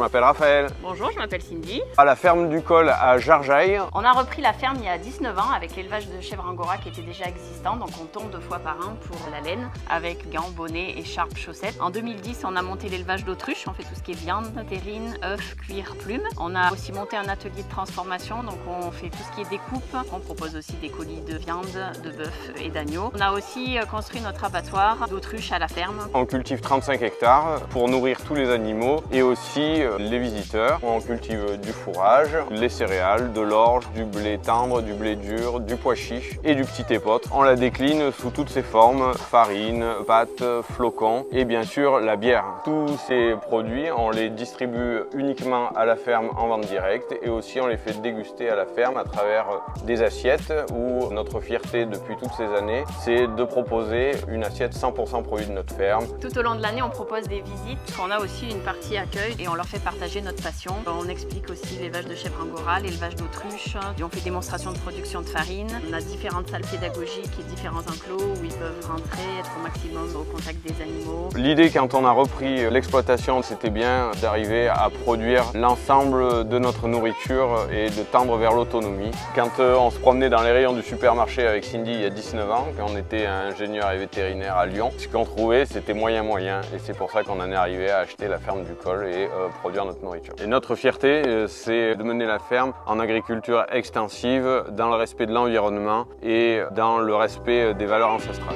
m'appelle Raphaël. Bonjour, je m'appelle Cindy. À la ferme du Col à Jarjaille. On a repris la ferme il y a 19 ans avec l'élevage de chèvres angora qui était déjà existant. Donc on tourne 2 fois par an pour la laine avec gants, bonnets, écharpes, chaussettes. En 2010, on a monté l'élevage d'autruches. On fait tout ce qui est viande, terrine, œufs, cuir, plumes. On a aussi monté un atelier de transformation. Donc on fait tout ce qui est découpe. On propose aussi des colis de viande, de bœuf et d'agneau. On a aussi construit notre abattoir d'autruches à la ferme. On cultive 35 hectares pour nourrir tous les animaux et aussi les visiteurs. On cultive du fourrage, les céréales, de l'orge, du blé tendre, du blé dur, du pois chiche et du petit épeautre. On la décline sous toutes ses formes, farine, pâte, flocons et bien sûr la bière. Tous ces produits, on les distribue uniquement à la ferme en vente directe et aussi on les fait déguster à la ferme à travers des assiettes où notre fierté depuis toutes ces années, c'est de proposer une assiette 100% produit de notre ferme. Tout au long de l'année, on propose des visites. On a aussi une partie accueil et on leur fait partager notre passion. On explique aussi l'élevage de chèvres angora, l'élevage d'autruches. Et on fait démonstration de production de farine. On a différentes salles pédagogiques et différents enclos où ils peuvent rentrer, être au maximum au contact des animaux. L'idée quand on a repris l'exploitation, c'était bien d'arriver à produire l'ensemble de notre nourriture et de tendre vers l'autonomie. Quand on se promenait dans les rayons du supermarché avec Cindy il y a 19 ans, quand on était ingénieur et vétérinaire à Lyon, ce qu'on trouvait c'était moyen et c'est pour ça qu'on en est arrivé à acheter la ferme du Col et produire notre nourriture. Et notre fierté, c'est de mener la ferme en agriculture extensive, dans le respect de l'environnement et dans le respect des valeurs ancestrales.